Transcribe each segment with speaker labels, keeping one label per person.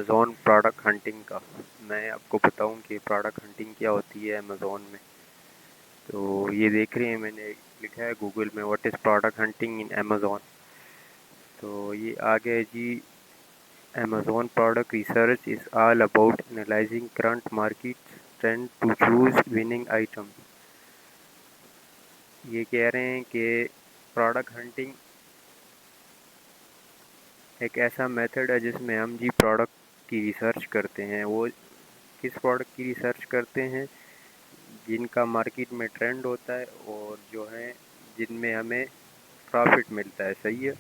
Speaker 1: Amazon product hunting کا۔ میں آپ کو بتاؤں کہ پروڈکٹ ہنٹنگ کیا ہوتی ہے امیزون میں۔ تو یہ دیکھ رہے ہیں میں نے لکھا ہے گوگل میں what is product hunting in Amazon. تو یہ آگے جی، Amazon product research is all about analyzing current market trend to choose winning item. یہ کہہ رہے ہیں کہ پروڈکٹ ہنٹنگ ایک ایسا میتھڈ ہے جس میں ہم جی پروڈکٹ کی ریسرچ کرتے ہیں۔ وہ کس پروڈکٹ کی ریسرچ کرتے ہیں؟ جن کا مارکیٹ میں ٹرینڈ ہوتا ہے اور جو ہیں جن میں ہمیں پرافٹ ملتا ہے، صحیح ہے،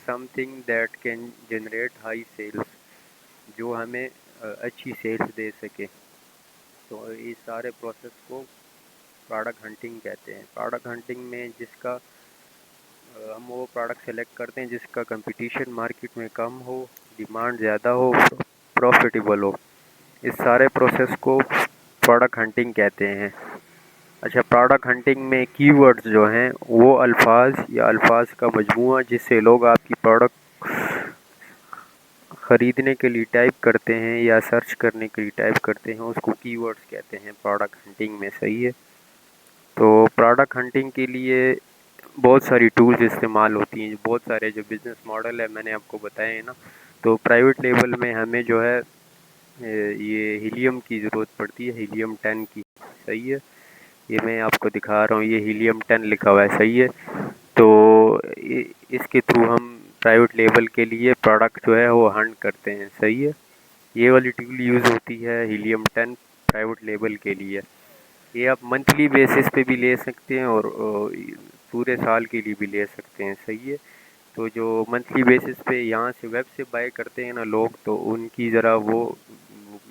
Speaker 1: something that can generate high sales, جو ہمیں اچھی سیلس دے سکے۔ تو اس سارے پروسیس کو پروڈکٹ ہنٹنگ کہتے ہیں۔ پروڈکٹ ہنٹنگ میں جس کا ہم وہ پروڈکٹ سلیکٹ کرتے ہیں جس کا کمپٹیشن مارکیٹ میں کم ہو، ڈیمانڈ زیادہ ہو، پروفیٹیبل ہو، اس سارے پروسیس کو پروڈکٹ ہنٹنگ کہتے ہیں۔ اچھا، پروڈکٹ ہنٹنگ میں کی ورڈز جو ہیں وہ الفاظ یا الفاظ کا مجموعہ جس سے لوگ آپ کی پروڈکٹ خریدنے کے لیے ٹائپ کرتے ہیں یا سرچ کرنے کے لیے ٹائپ کرتے ہیں، اس کو کی ورڈز کہتے ہیں پروڈکٹ ہنٹنگ میں، صحیح ہے۔ تو پروڈکٹ ہنٹنگ کے لیے بہت ساری ٹولز استعمال ہوتی ہیں، بہت سارے جو بزنس ماڈل ہے میں نے آپ کو بتائے ہیں نا۔ تو پرائیویٹ لیول میں ہمیں جو ہے یہ ہیلیم کی ضرورت پڑتی ہے، ہیلیم 10 کی، صحیح ہے۔ یہ میں آپ کو دکھا رہا ہوں، یہ ہیلیم 10 لکھا ہوا ہے، صحیح ہے۔ تو اس کے تھرو ہم پرائیویٹ لیول کے لیے پروڈکٹ جو ہے وہ ہنٹ کرتے ہیں، صحیح ہے۔ یہ والی ٹول یوز ہوتی ہے ہیلیم 10 پرائیویٹ لیول کے لیے۔ یہ آپ منتھلی بیسس پہ بھی لے سکتے ہیں اور پورے سال کے لیے بھی لے سکتے ہیں، صحیح ہے۔ تو جو منتھلی بیسس پہ یہاں سے ویب سے بائی کرتے ہیں نا لوگ، تو ان کی ذرا وہ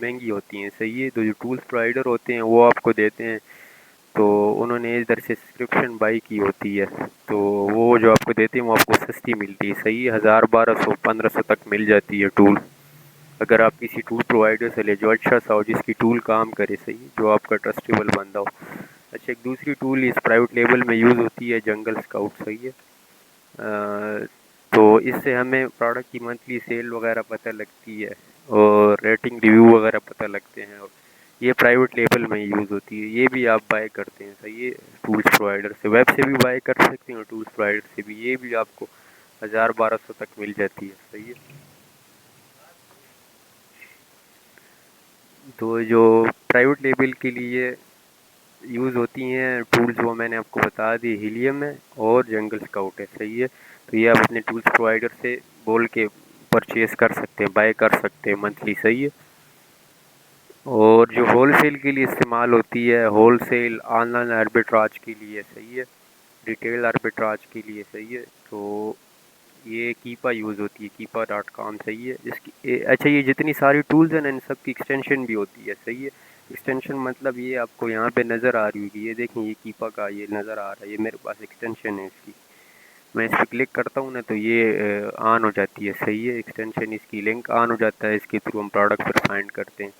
Speaker 1: مہنگی ہوتی ہیں، صحیح ہے۔ تو جو ٹولس پرووائڈر ہوتے ہیں وہ آپ کو دیتے ہیں، تو انہوں نے ادھر سے سبسکرپشن بائی کی ہوتی ہے، تو وہ جو آپ کو دیتے ہیں وہ آپ کو سستی ملتی ہے، صحیح ہے۔ 1000 1200 1500 تک مل جاتی ہے ٹول، اگر آپ کسی ٹول پرووائڈر سے لے جو اچھا سا ہو، جس کی ٹول کام کرے، صحیح، جو آپ کا ٹرسٹیبل بندہ ہو۔ اچھا، ایک دوسری ٹول اس پرائیویٹ لیول میں یوز ہوتی ہے جنگل اسکاؤٹ، صحیح ہے۔ تو اس سے ہمیں پروڈکٹ کی منتھلی سیل وغیرہ پتہ لگتی ہے اور ریٹنگ ریویو وغیرہ پتہ لگتے ہیں، اور یہ پرائیویٹ لیول میں یوز ہوتی ہے۔ یہ بھی آپ بائی کرتے ہیں، صحیح ہے، ٹولس پرووائڈر سے، ویب سے بھی بائی کر سکتے ہیں اور ٹولس پرووائڈر سے بھی، یہ بھی آپ کو 1000 1200 تک مل جاتی ہے، صحیح ہے۔ تو جو پرائیویٹ لیول کے لیے یوز ہوتی ہیں ٹولز وہ میں نے آپ کو بتا دی، ہیلیم ہے اور جنگل اسکاؤٹ ہے، صحیح ہے۔ تو یہ آپ اپنے ٹولز پرووائڈر سے بول کے پرچیز کر سکتے ہیں، بائی کر سکتے ہیں منتھلی، صحیح ہے۔ اور جو ہول سیل کے لیے استعمال ہوتی ہے، ہول سیل آن لائن آربیٹراج کے لیے، صحیح ہے، ریٹیل آربیٹراج کے لیے، صحیح ہے۔ تو یہ کیپا یوز ہوتی ہے، keepa.com، صحیح ہے۔ اس کی اچھا، یہ جتنی ساری ٹولز ہیں نا ان سب کی ایکسٹینشن بھی ہوتی ہے، صحیح ہے۔ ایکسٹینشن مطلب یہ آپ کو یہاں پہ نظر آ رہی ہوگی، یہ دیکھیں، یہ کیپا کا یہ نظر آ رہا ہے، یہ میرے پاس ایکسٹینشن ہے اس کی، میں اس پہ کلک کرتا ہوں نا تو یہ آن ہو جاتی ہے، صحیح ہے، ایکسٹینشن اس کی لنک آن ہو جاتا ہے، اس کے تھرو ہم پروڈکٹ پر فائنڈ کرتے ہیں۔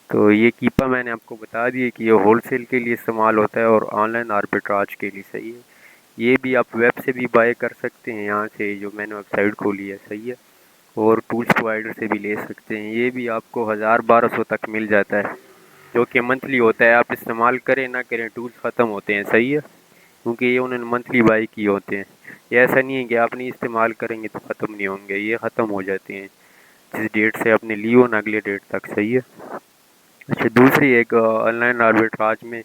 Speaker 1: تو یہ کیپا میں نے آپ کو بتا دی ہے کہ یہ ہول سیل کے لیے استعمال ہوتا ہے اور آن لائن آربیٹراج کے لیے، صحیح ہے۔ یہ بھی آپ ویب سے بھی بائی کر سکتے ہیں، یہاں سے جو میں نے ویب سائٹ کھولی ہے، صحیح ہے، اور ٹولس پرووائڈر سے بھی لے سکتے ہیں۔ یہ بھی آپ کو 1000 1200 تک مل جاتا ہے، جو کہ منتھلی ہوتا ہے۔ آپ استعمال کریں نہ کریں ٹولس ختم ہوتے ہیں، صحیح ہے، کیونکہ یہ انہوں نے منتھلی بائی کیے ہوتے ہیں۔ یہ ایسا نہیں ہے کہ آپ نہیں استعمال کریں گے تو ختم نہیں ہوں گے، یہ ختم ہو جاتے ہیں جس ڈیٹ سے آپ نے لی ہو نا، اگلے ڈیٹ تک، صحیح ہے۔ اچھا، دوسری ایک آن لائن آربیٹراج میں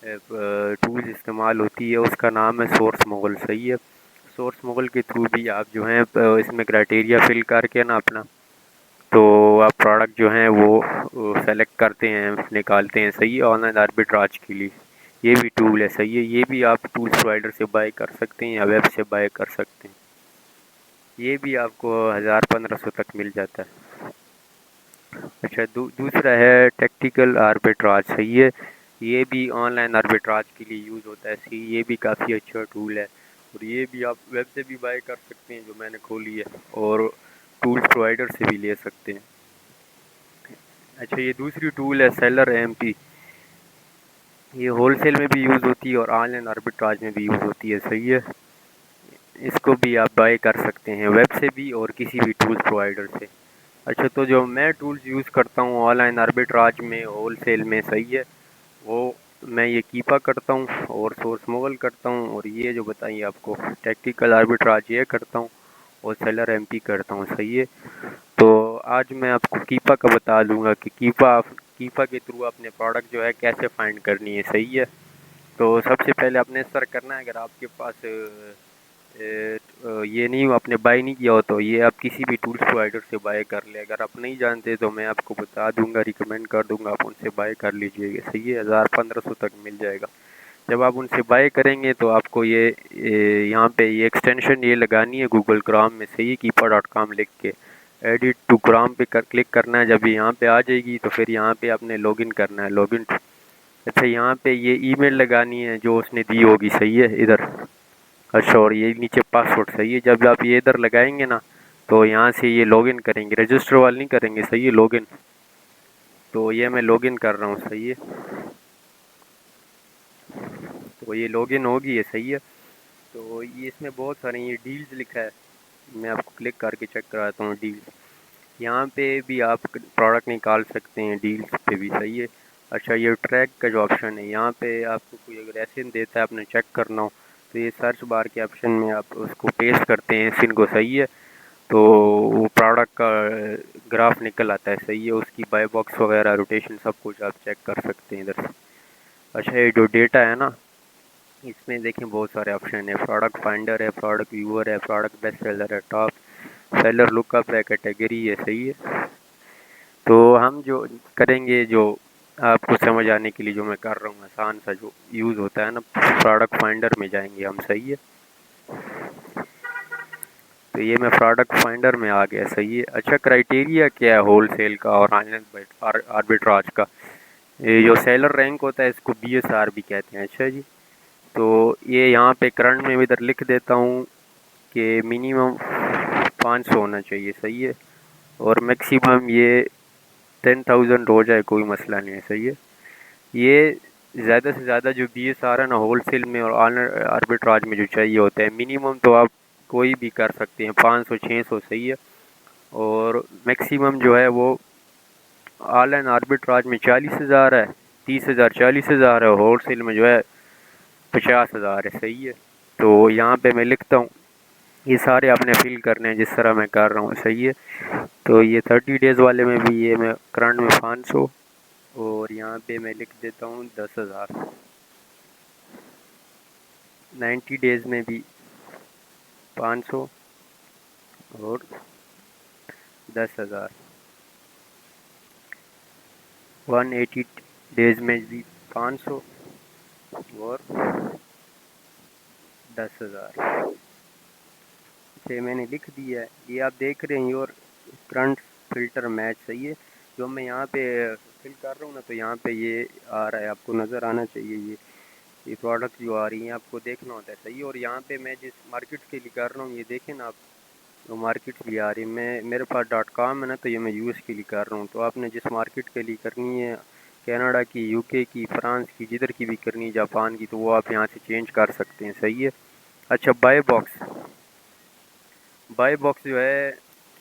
Speaker 1: ٹولز استعمال ہوتی ہے، اس کا نام ہے سورس مغل، صحیح ہے۔ سورس مغل کے تھرو بھی آپ جو ہیں اس میں کرائٹیریا فل کر کے نا اپنا، تو آپ پروڈکٹ جو ہیں وہ سلیکٹ کرتے ہیں، نکالتے ہیں، صحیح ہے، آن لائن آربیٹراج کے لیے یہ بھی ٹول ہے، صحیح ہے۔ یہ بھی آپ ٹول پرووائڈر سے بائی کر سکتے ہیں یا ویب سے بائی کر سکتے ہیں، یہ بھی آپ کو 1000 1500 تک مل جاتا ہے۔ اچھا، دوسرا ہے ٹیکٹیکل آربیٹراج، صحیح ہے، یہ بھی آن لائن آربیٹراج کے لیے یوز ہوتا ہے، صحیح، یہ بھی کافی اچھا ٹول ہے، اور یہ بھی آپ ویب سے بھی بائی کر سکتے ہیں، جو میں نے کھولی ہے، اور ٹولز پرووائڈر سے بھی لے سکتے ہیں۔ اچھا، یہ دوسری ٹول ہے سیلر MP، یہ ہول سیل میں بھی یوز ہوتی ہے اور آن لائن آربیٹراج میں بھی یوز ہوتی ہے، صحیح ہے۔ اس کو بھی آپ بائی کر سکتے ہیں ویب سے بھی اور کسی بھی ٹولز پرووائڈر سے۔ اچھا، تو جو میں ٹولز یوز کرتا ہوں آن لائن آربیٹراج میں ہول سیل میں، صحیح ہے، وہ میں یہ کیپا کرتا ہوں اور سورس موبل کرتا ہوں، اور یہ جو بتائیے آپ کو ٹیکٹیکل آربیٹراج یہ کرتا ہوں، اور سیلر ایم پی کرتا ہوں، صحیح ہے۔ تو آج میں آپ کو کیپا کا بتا دوں گا کہ کیپا کے تھرو اپنے پروڈکٹ جو ہے کیسے فائنڈ کرنی ہے، صحیح ہے۔ تو سب سے پہلے آپ نے سر کرنا ہے، اگر آپ کے پاس یہ نہیں آپ نے بائی نہیں کیا ہو تو یہ آپ کسی بھی ٹولس پرووائڈر سے بائی کر لیں۔ اگر آپ نہیں جانتے تو میں آپ کو بتا دوں گا، ریکمینڈ کر دوں گا، آپ ان سے بائی کر لیجئے گا، صحیح ہے، 1500 تک مل جائے گا۔ جب آپ ان سے بائی کریں گے تو آپ کو یہ یہاں پہ یہ ایکسٹینشن یہ لگانی ہے گوگل کرام میں، صحیح، keepa.com لکھ کے ایڈٹ ٹو کرام پہ کلک کرنا ہے۔ جب یہاں پہ آ جائے گی تو پھر یہاں پہ آپ نے لاگ ان کرنا ہے، لاگ ان۔ اچھا، یہاں پہ یہ ای میل لگانی ہے جو اس نے دی ہوگی، صحیح ہے، ادھر۔ اچھا، اور یہ نیچے پاسورڈ، صحیح ہے۔ جب آپ یہ ادھر لگائیں گے نا تو یہاں سے یہ لاگ ان کریں گے، رجسٹر والا نہیں کریں گے، صحیح ہے، لاگ ان۔ تو یہ میں لاگ ان کر رہا ہوں، صحیح ہے، تو یہ لاگ ان ہوگی، یہ صحیح ہے۔ تو یہ اس میں بہت سارے یہ ڈیلز لکھا ہے، میں آپ کو کلک کر کے چیک کراتا ہوں ڈیلز۔ یہاں پہ بھی آپ پروڈکٹ نکال سکتے ہیں ڈیلز پہ بھی، صحیح ہے۔ اچھا، یہ ٹریک کا جو آپشن ہے یہاں پہ آپ کو کوئی اگر ایسے دیتا ہے آپ نے چیک کرنا ہو تو یہ سرچ بار کے آپشن میں آپ اس کو پیسٹ کرتے ہیں سن کو، صحیح ہے، تو وہ پروڈکٹ کا گراف نکل آتا ہے، صحیح ہے، اس کی بائی باکس وغیرہ روٹیشن سب کچھ آپ چیک کر سکتے ہیں ادھر سے۔ اچھا، یہ جو ڈیٹا ہے نا اس میں دیکھیں بہت سارے آپشن ہے، پروڈکٹ فائنڈر ہے، پروڈکٹ ویور ہے، پروڈکٹ بیسٹ سیلر ہے، ٹاپ سیلر لک اپ ہے، کیٹیگری ہے، صحیح ہے۔ تو ہم جو کریں گے، جو آپ کو سمجھ آنے کے لیے جو میں کر رہا ہوں آسان سا جو یوز ہوتا ہے نا، پروڈکٹ فائنڈر میں جائیں گے ہم، صحیح ہے۔ تو یہ میں پروڈکٹ فائنڈر میں آ گیا، صحیح ہے۔ اچھا، کرائٹیریا کیا ہے ہول سیل کا اور آربیٹراج کا؟ یہ جو سیلر رینک ہوتا ہے اس کو بی ایس آر بھی کہتے ہیں، اچھا جی۔ تو یہ یہاں پہ کرنٹ میں ادھر لکھ دیتا ہوں کہ منیمم 500 ہونا چاہیے، صحیح ہے، اور میکسیمم یہ 10,000 ہو جائے کوئی مسئلہ نہیں ہے، صحیح ہے۔ یہ زیادہ سے زیادہ جو بی ایس آر ہے نا ہول سیل میں اور آربیٹراج میں جو چاہیے ہوتا ہے، منیمم تو آپ کوئی بھی کر سکتے ہیں 500 600، صحیح ہے، اور میکسیمم جو ہے وہ آن لائن آربیٹراج میں 40,000 ہے، 30,000 40,000 ہے، ہول سیل میں جو ہے 50,000 ہے، صحیح ہے۔ تو یہاں پہ میں لکھتا ہوں، یہ سارے آپ نے فل کرنے ہیں جس طرح میں کر رہا ہوں، صحیح ہے۔ تو یہ 30 ڈیز والے میں بھی یہ میں کرنٹ میں 500، اور یہاں پہ میں لکھ دیتا ہوں 10,000، 90 ڈیز میں بھی 500 اور 10,000، 180 ڈیز میں بھی 500 اور 10,000۔ میں نے لکھ دیا ہے، یہ آپ دیکھ رہے ہیں اور کرنٹ فلٹر میچ، صحیح ہے۔ جو میں یہاں پہ فل کر رہا ہوں نا تو یہاں پہ یہ آ رہا ہے، آپ کو نظر آنا چاہیے، یہ پروڈکٹ جو آ رہی ہیں آپ کو دیکھنا ہوتا ہے، صحیح ہے۔ اور یہاں پہ میں جس مارکیٹ کے لیے کر رہا ہوں یہ دیکھیں نا آپ، وہ مارکیٹ بھی آ رہی ہے، میرے پاس .com ہے نا، تو یہ میں یو ایس کے لیے کر رہا ہوں۔ تو آپ نے جس مارکیٹ کے لیے کرنی ہے، کینیڈا کی، یو کے کی، فرانس کی، جدھر کی بھی کرنی ہے، جاپان کی، تو وہ آپ یہاں سے چینج کر سکتے ہیں، صحیح ہے۔ اچھا، بائی باکس جو ہے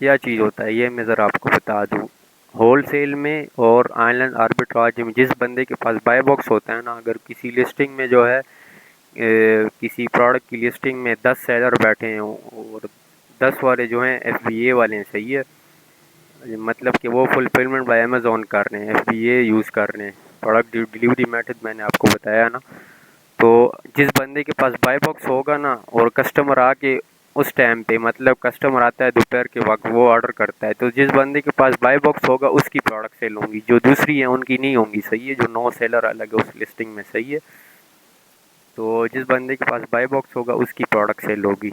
Speaker 1: کیا چیز ہوتا ہے یہ میں ذرا آپ کو بتا دوں۔ ہول سیل میں اور آن لائن آربیٹراج میں جس بندے کے پاس بائی باکس ہوتا ہے نا، اگر کسی لسٹنگ میں جو ہے کسی پروڈکٹ کی لسٹنگ میں 10 سیلر بیٹھے ہیں اور 10 والے جو ہیں ایف بی اے والے ہیں، صحیح ہے، مطلب کہ وہ فلفلمنٹ بائی امیزون کر رہے ہیں، ایف بی اے یوز کر رہے ہیں، پروڈکٹ ڈیلیوری میتھڈ میں نے آپ کو بتایا نا۔ تو جس بندے کے پاس بائی باکس ہوگا نا اور کسٹمر آ کے اس ٹائم پہ، مطلب کسٹمر آتا ہے دوپہر کے وقت، وہ آرڈر کرتا ہے، تو جس بندے کے پاس بائی باکس ہوگا اس کی پروڈکٹ سیل ہوں گی، جو دوسری ہیں ان کی نہیں ہوں گی، صحیح ہے، جو 9 سیلر الگ ہے اس لسٹنگ میں، صحیح ہے۔ تو جس بندے کے پاس بائی باکس ہوگا اس کی پروڈکٹ سیل ہوگی۔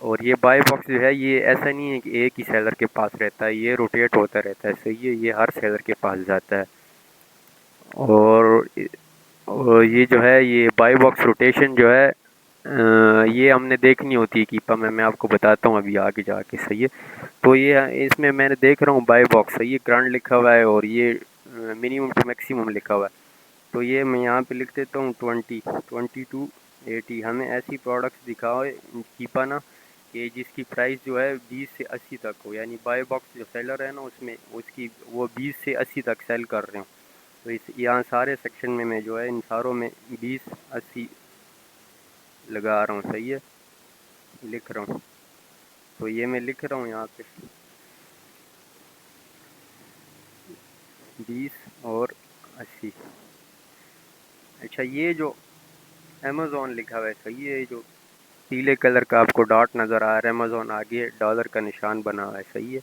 Speaker 1: اور یہ بائی باکس جو ہے یہ ایسا نہیں ہے کہ ایک ہی سیلر کے پاس رہتا ہے، یہ روٹیٹ ہوتا رہتا ہے، صحیح ہے، یہ ہر سیلر کے پاس جاتا ہے۔ اور یہ جو ہے یہ بائی باکس روٹیشن جو ہے یہ ہم نے دیکھنی ہوتی ہے کیپا میں آپ کو بتاتا ہوں ابھی آگے جا کے، صحیح ہے۔ تو یہ اس میں نے دیکھ رہا ہوں بائی باکس، صحیح ہے، کرنٹ لکھا ہوا ہے اور یہ منیمم ٹو میکسیمم لکھا ہوا ہے۔ تو یہ میں یہاں پہ لکھ دیتا ہوں 20 ٹو 80، ہمیں ایسی پروڈکٹس دکھاؤ کیپا نا کہ جس کی پرائس جو ہے 20 سے 80 تک ہو، یعنی بائی باکس جو سیلر ہے نا اس میں اس کی وہ 20 سے 80 تک سیل کر رہے ہوں. تو یہاں سارے سیکشن میں جو ہے ان ساروں میں 20-80 لگا رہا ہوں. صحیح ہے، لکھ رہا ہوں. تو یہ میں لکھ رہا ہوں یہاں پہ 20 اور 80. اچھا یہ جو امیزون لکھا ہوا ہے صحیح ہے، جو پیلے کلر کا آپ کو ڈاٹ نظر آ رہا ہے امیزون آگے ڈالر کا نشان بنا ہوا ہے صحیح ہے.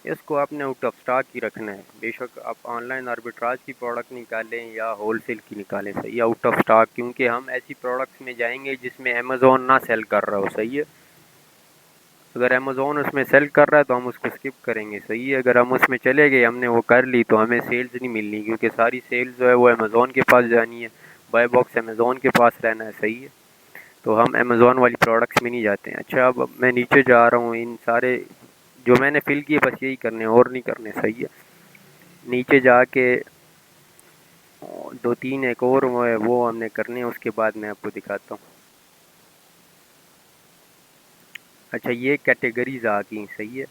Speaker 1: اس کو آپ نے آؤٹ آف اسٹاک ہی رکھنا ہے. بے شک آپ آن لائن آربیٹراج کی پروڈکٹ نکالیں یا ہول سیل کی نکالیں صحیح ہے، آؤٹ آف اسٹاک، کیونکہ ہم ایسی پروڈکٹس میں جائیں گے جس میں امیزون نہ سیل کر رہا ہو. صحیح ہے، اگر امیزون اس میں سیل کر رہا ہے تو ہم اس کو اسکپ کریں گے. صحیح ہے، اگر ہم اس میں چلے گئے ہم نے وہ کر لی تو ہمیں سیلز نہیں ملنی، کیونکہ ساری سیلز جو ہے وہ امیزون کے پاس جانی ہے، بائی باکس امیزون کے پاس رہنا ہے. صحیح ہے، تو ہم امیزون والی پروڈکٹس میں نہیں جاتے ہیں. اچھا اب میں نیچے جا رہا ہوں، ان سارے جو میں نے فل کیے بس یہی کرنے اور نہیں کرنے. صحیح ہے، نیچے جا کے 2-3 ایک اور وہ ہم نے کرنے ہیں، اس کے بعد میں آپ کو دکھاتا ہوں. اچھا یہ کیٹیگریز آ گئی. صحیح ہے،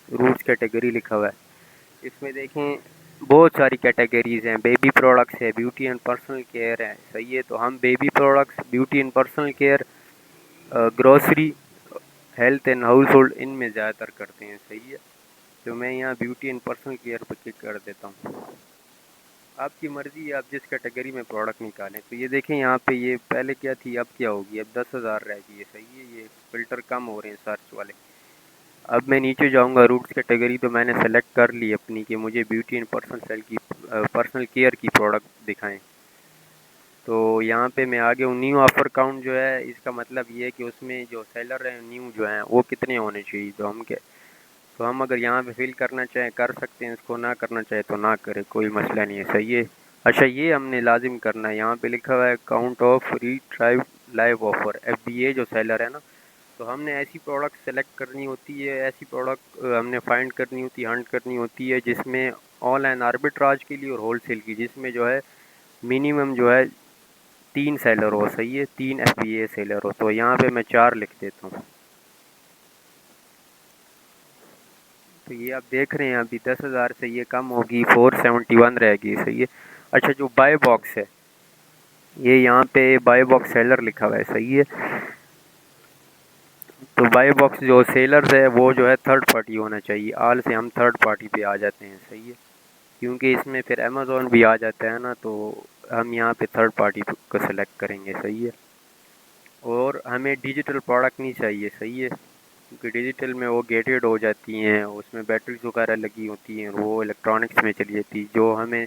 Speaker 1: روٹس کیٹیگری لکھا ہوا ہے، اس میں دیکھیں بہت ساری کیٹیگریز ہیں. بیبی پروڈکٹس ہے، بیوٹی اینڈ پرسنل کیئر ہے. صحیح ہے، تو ہم baby products, beauty and personal care, grocery, health and house hold in میں زیادہ تر کرتے ہیں. صحیح ہے، تو میں یہاں بیوٹی اینڈ پرسنل کیئر پہ کلک کر دیتا ہوں. آپ کی مرضی ہے آپ جس کیٹیگری میں پروڈکٹ نکالیں. تو یہ دیکھیں یہاں پہ یہ پہلے کیا تھی اب کیا ہوگی، اب 10,000 رہ گئی ہے. صحیح ہے، یہ فلٹر کم ہو رہے ہیں سرچ والے. اب میں نیچے جاؤں گا، روٹس کیٹیگری تو میں نے سلیکٹ کر لی اپنی کہ مجھے بیوٹی اینڈ پرسنل کیئر کی پروڈکٹ دکھائیں. تو یہاں پہ میں آگے ہوں. نیو آفر کاؤنٹ جو ہے اس کا مطلب یہ ہے کہ اس میں جو سیلر ہیں نیو جو ہیں وہ کتنے ہونے چاہیے. تو ہم اگر یہاں پہ فل کرنا چاہیں کر سکتے ہیں، اس کو نہ کرنا چاہے تو نہ کرے، کوئی مسئلہ نہیں ہے. صحیح ہے، اچھا یہ ہم نے لازم کرنا ہے. یہاں پہ لکھا ہوا ہے count of retrieve live offer FBA جو سیلر ہے نا، تو ہم نے ایسی پروڈکٹ سلیکٹ کرنی ہوتی ہے، ایسی پروڈکٹ ہم نے فائنڈ کرنی ہوتی ہے، ہنٹ کرنی ہوتی ہے جس میں آن لائن آربیٹراج کے لیے اور ہول سیل کی، جس میں جو ہے منیمم جو ہے 3 سیلر ہو. صحیح ہے، 3 FBA سیلر ہو. تو یہاں پہ میں 4 لکھ دیتا ہوں. تو یہ آپ دیکھ رہے ہیں ابھی 10,000 سے یہ کم ہوگی، 471 رہ گئی. صحیح ہے، اچھا جو بائی باکس ہے یہ یہاں پہ بائی باکس سیلر لکھا ہوا ہے. صحیح ہے، تو بائی باکس جو سیلرز ہے وہ جو ہے تھرڈ پارٹی ہونا چاہیے. آل سے ہم تھرڈ پارٹی پہ آ جاتے ہیں. صحیح ہے، کیونکہ اس میں پھر امیزون بھی آ جاتا ہے نا، تو ہم یہاں پہ تھرڈ پارٹی کو سلیکٹ کریں گے. صحیح ہے، اور ہمیں ڈیجیٹل پروڈکٹ نہیں چاہیے. صحیح ہے، کیونکہ ڈیجیٹل میں وہ گیٹڈ ہو جاتی ہیں، اس میں بیٹریز وغیرہ لگی ہوتی ہیں، وہ الیکٹرانکس میں چلی جاتی ہے جو ہمیں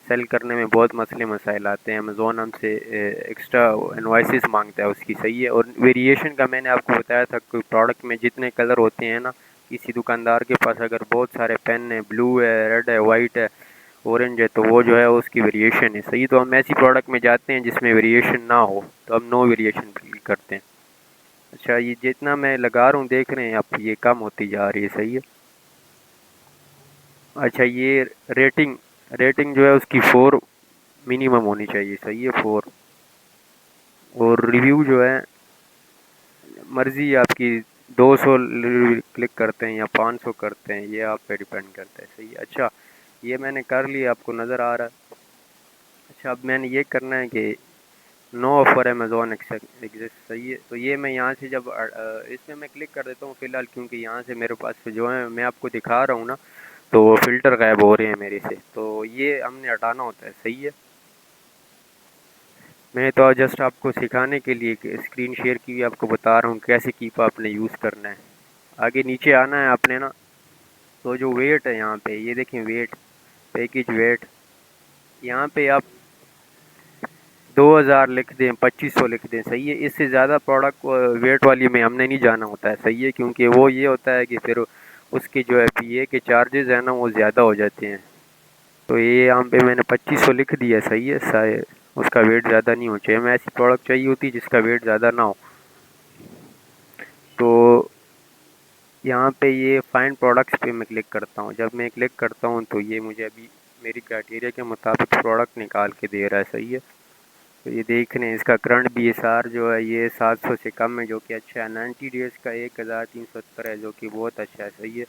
Speaker 1: سیل کرنے میں بہت مسئلے مسائل آتے ہیں. امیزون ہم سے ایکسٹرا انوائسز مانگتا ہے اس کی. صحیح ہے، اور ویریشن کا میں نے آپ کو بتایا تھا کہ پروڈکٹ میں جتنے کلر ہوتے ہیں نا، کسی دکاندار کے پاس اگر بہت سارے پین ہیں، بلو ہے، ریڈ ہے، وائٹ ہے، اورنج ہے، تو وہ جو ہے اس کی ویریشن ہے. صحیح، تو ہم ایسی پروڈکٹ میں جاتے ہیں جس میں ویریشن نہ ہو، تو ہم نو ویریشن کرتے ہیں. اچھا یہ جتنا میں لگا رہا ہوں دیکھ رہے ہیں آپ، یہ کم ہوتی جا رہی ہے. صحیح ہے، اچھا یہ ریٹنگ جو ہے اس کی 4 منیمم ہونی چاہیے. صحیح ہے، 4. اور ریویو جو ہے مرضی آپ کی، 200 کلک کرتے ہیں یا 500 کرتے ہیں، یہ آپ پہ ڈیپینڈ کرتا ہے. صحیح ہے، اچھا یہ میں نے کر لیا، آپ کو نظر آ رہا ہے. اچھا اب میں نے یہ کرنا ہے کہ نو آفر امیزون ایگزسٹ. صحیح ہے، تو یہ میں یہاں سے جب اس میں کلک کر دیتا ہوں فی الحال، کیونکہ یہاں سے میرے پاس جو ہے میں آپ کو دکھا رہا ہوں نا، تو وہ فلٹر غائب ہو رہے ہیں میرے سے، تو یہ ہم نے ہٹانا ہوتا ہے. صحیح ہے، میں تو جسٹ آپ کو سکھانے کے لیے اسکرین شیئر کی آپ کو بتا رہا ہوں کیسے کیپ آپ نے یوز کرنا ہے. آگے نیچے آنا ہے آپ نے نا، تو جو ویٹ ہے یہاں پہ یہ دیکھیں، ویٹ پیکج ویٹ، یہاں پہ آپ 2,000 لکھ دیں، 2,500 لکھ دیں. صحیح ہے، اس سے زیادہ پروڈکٹ ویٹ والی میں ہم نے نہیں جانا ہوتا ہے. صحیح ہے، کیونکہ وہ یہ ہوتا ہے کہ پھر اس کے جو ہے FBA کے چارجز ہیں نا وہ زیادہ ہو جاتے ہیں. تو یہ یہاں پہ میں نے 2,500 لکھ دیا. صحیح ہے، اس کا ویٹ زیادہ نہیں ہونا چاہیے. ہمیں ایسی پروڈکٹ چاہیے ہوتی جس کا ویٹ زیادہ نہ ہو. تو یہاں پہ یہ فائنڈ پروڈکٹس پہ میں کلک کرتا ہوں. جب میں کلک کرتا ہوں تو یہ مجھے ابھی میری کرائٹیریا کے مطابق پروڈکٹ نکال کے دے رہا ہے. صحیح ہے، تو یہ دیکھ رہے ہیں اس کا کرنٹ BSR جو ہے یہ 700 سے کم ہے، جو کہ اچھا ہے۔ 90 ڈیز کا 1370 ہے، جو کہ بہت اچھا ہے، صحیح ہے۔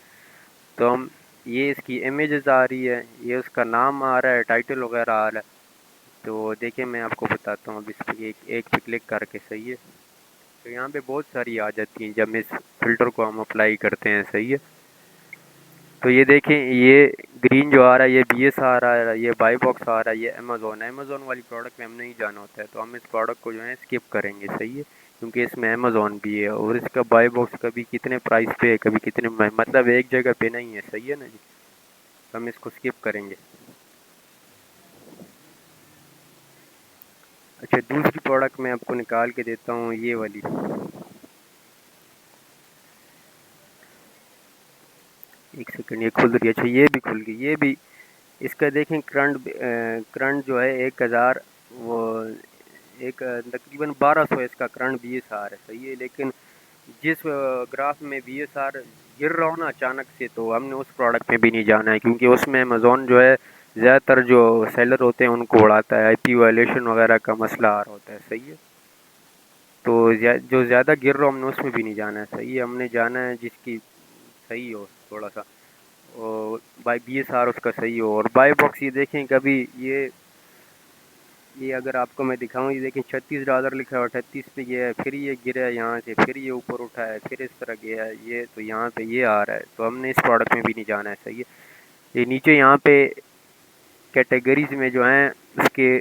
Speaker 1: تو ہم یہ اس کی امیجز آ رہی ہے، یہ اس کا نام آ رہا ہے، ٹائٹل وغیرہ آ رہا ہے۔ تو دیکھیں میں آپ کو بتاتا ہوں اب اس پہ ایک پہ کلک کر کے، صحیح ہے۔ تو یہاں پہ بہت ساری آ جاتی ہیں جب اس فلٹر کو ہم اپلائی کرتے ہیں، صحیح ہے۔ تو یہ دیکھیں یہ گرین جو آ رہا ہے یہ BSR آ رہا ہے، یہ بائی باکس آ رہا ہے، یہ امیزون والی پروڈکٹ میں ہم نہیں جانا ہوتا ہے، تو ہم اس پروڈکٹ کو جو ہے اسکپ کریں گے، صحیح ہے، کیونکہ اس میں امیزون بھی ہے اور اس کا بائی باکس کبھی کتنے پرائس پہ ہے، کبھی کتنے مطلب ایک جگہ پہ نہیں ہے، صحیح ہے نا جی۔ ہم اس کو اسکپ کریں گے۔ اچھا دوسری پروڈکٹ میں آپ کو نکال کے دیتا ہوں، یہ والی، ایک سیکنڈ یہ کھل رہی ہے۔ اچھا یہ بھی کھل گئی، یہ بھی اس کا دیکھیں کرنٹ جو ہے 1000، وہ ایک تقریباً 1200 اس کا کرنٹ BSR ہے، صحیح ہے۔ لیکن جس گراف میں BSR گر رہا ہو نا اچانک سے، تو ہم نے اس پروڈکٹ میں بھی نہیں جانا ہے، کیونکہ اس میں امیزون جو ہے زیادہ تر جو سیلر ہوتے ہیں ان کو اڑاتا ہے، IP وائلیشن وغیرہ کا مسئلہ آ رہا ہوتا ہے، صحیح ہے۔ تو جو زیادہ گر رہا ہو ہم نے اس میں بھی نہیں جانا ہے، صحیح ہے۔ ہم نے جانا ہے جس کی صحیح ہو تھوڑا سا، اور بائی BSR اس کا صحیح ہو، اور بائی باکس یہ دیکھیں کبھی یہ اگر آپ کو میں دکھاؤں، یہ دیکھیں $36 لکھا ہے، 38 پہ گیا ہے، پھر یہ گرا ہے یہاں سے، پھر یہ اوپر اٹھا ہے، پھر اس طرح گیا ہے یہ، تو یہاں پہ یہ آ رہا ہے، تو ہم نے اس پروڈکٹ میں بھی نہیں جانا ہے، صحیح ہے۔ یہ نیچے یہاں پہ کیٹیگریز میں جو ہیں اس کے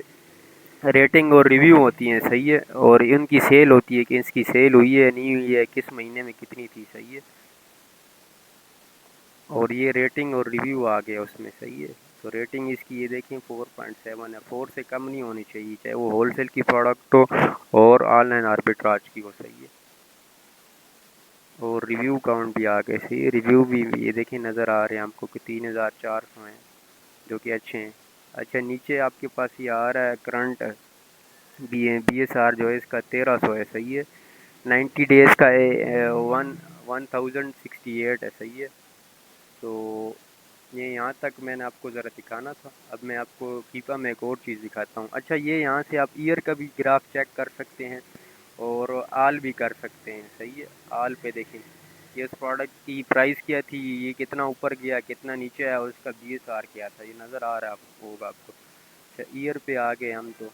Speaker 1: ریٹنگ اور ریویو ہوتی ہیں، صحیح ہے، اور ان کی سیل ہوتی ہے کہ اس کی سیل ہوئی ہے نہیں ہوئی ہے، کس مہینے میں کتنی تھی، صحیح ہے، اور یہ ریٹنگ اور ریویو آ گیا اس میں، صحیح ہے۔ تو ریٹنگ اس کی یہ دیکھیں 4.7 ہے، 4 سے کم نہیں ہونی چاہیے، چاہے وہ ہول سیل کی پروڈکٹ ہو اور آن لائن آربیٹراج کی ہو، صحیح ہے۔ اور ریویو کاؤنٹ بھی آ گئے، صحیح ہے، ریویو بھی یہ دیکھیں نظر آ رہے ہیں آپ کو کہ 3400 ہیں، جو کہ اچھے ہیں۔ اچھا نیچے آپ کے پاس یہ آ رہا ہے کرنٹ BSR جو ہے اس کا 1300 ہے، صحیح ہے۔ 90 ڈیز کا 1068 ہے، صحیح ہے۔ تو یہ یہاں تک میں نے آپ کو ذرا دکھانا تھا، اب میں آپ کو کیپا میں ایک اور چیز دکھاتا ہوں۔ اچھا یہ یہاں سے آپ ایئر کا بھی گراف چیک کر سکتے ہیں اور آل بھی کر سکتے ہیں، صحیح ہے۔ آل پہ دیکھیں یہ اس پروڈکٹ کی پرائس کیا تھی، یہ کتنا اوپر گیا کتنا نیچے آیا، اور اس کا BSR کیا تھا، یہ نظر آ رہا ہوگا آپ کو۔ اچھا ایئر پہ آ گئے ہم، تو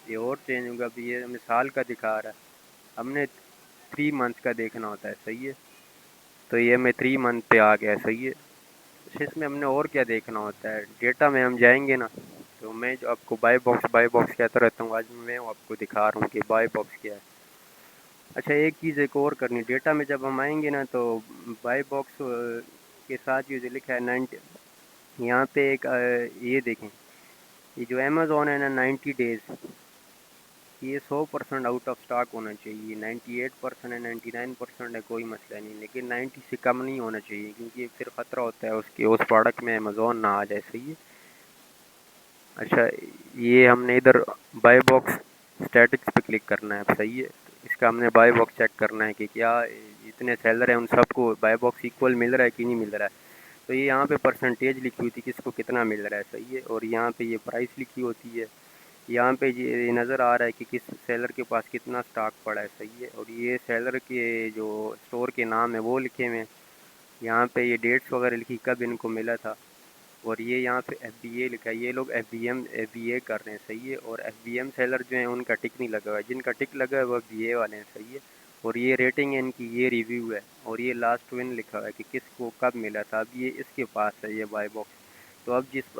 Speaker 1: یہ اور چینج ہوگا، اب یہ مثال کا دکھا رہا ہے، ہم نے 3 منتھ کا دیکھنا ہوتا ہے، صحیح ہے۔ تو یہ میں 3 منتھ پہ آ گیا، صحیح ہے۔ اس میں ہم نے اور کیا دیکھنا ہوتا ہے، ڈیٹا میں ہم جائیں گے نا، تو میں جو آپ کو بائی باکس کہتا رہتا ہوں، آج میں آپ کو دکھا رہا ہوں کہ بائی باکس کیا ہے۔ اچھا ایک چیز ایک اور کرنی، ڈیٹا میں جب ہم آئیں گے نا تو بائی باکس کے ساتھ یہ جو لکھا ہے 90، یہاں پہ ایک یہ دیکھیں، یہ جو امیزون ہے نا 90 ڈیز، یہ 100% آؤٹ آف سٹاک ہونا چاہیے، 98% ہے، 99% ہے، کوئی مسئلہ نہیں، لیکن 90 سے کم نہیں ہونا چاہیے، کیونکہ پھر خطرہ ہوتا ہے اس پروڈکٹ میں امیزون نہ آ جائے، صحیح ہے۔ اچھا یہ ہم نے ادھر بائی باکس اسٹیٹکس پہ کلک کرنا ہے، صحیح ہے، اس کا ہم نے بائی باکس چیک کرنا ہے کہ کیا اتنے سیلر ہیں ان سب کو بائی باکس ایکول مل رہا ہے کہ نہیں مل رہا ہے۔ تو یہ یہاں پہ پرسنٹیج لکھی ہوئی تھی کس کو کتنا مل رہا ہے، صحیح ہے، اور یہاں پہ یہ پرائس لکھی ہوتی ہے، یہاں پہ یہ نظر آ رہا ہے کہ کس سیلر کے پاس کتنا سٹاک پڑا ہے، صحیح ہے، اور یہ سیلر کے جو اسٹور کے نام ہے وہ لکھے ہوئے ہیں، یہاں پہ یہ ڈیٹس وغیرہ لکھی کب ان کو ملا تھا، اور یہ یہاں پہ FBA لکھا ہے، یہ لوگ FBA کر رہے ہیں، صحیح ہے، اور FBM سیلر جو ہیں ان کا ٹک نہیں لگا ہوا ہے، جن کا ٹک لگا ہے وہ FBA والے ہیں، صحیح ہے، اور یہ ریٹنگ ہے ان کی، یہ ریویو ہے، اور یہ لاسٹ ون لکھا ہوا ہے کہ کس کو کب ملا تھا، اب یہ اس کے پاس ہے یہ بائی باکس۔ تو اب اس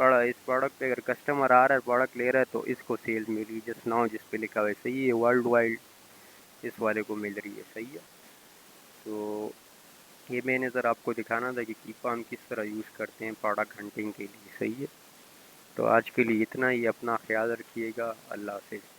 Speaker 1: پروڈکٹ پہ اگر کسٹمر آ رہا ہے پروڈکٹ لے رہا ہے تو اس کو سیل مل رہی ہے، جس ناؤ جس پہ لکھا ہوا ہے، صحیح ہے، ورلڈ وائڈ اس والے کو مل رہی ہے، صحیح ہے۔ تو یہ میں نے ذرا آپ کو دکھانا تھا کہ کیپا ہم کس طرح یوز کرتے ہیں پروڈکٹ ہنٹنگ کے لیے، صحیح ہے۔ تو آج کے لیے اتنا ہی، اپنا خیال رکھیے گا، اللہ حافظ۔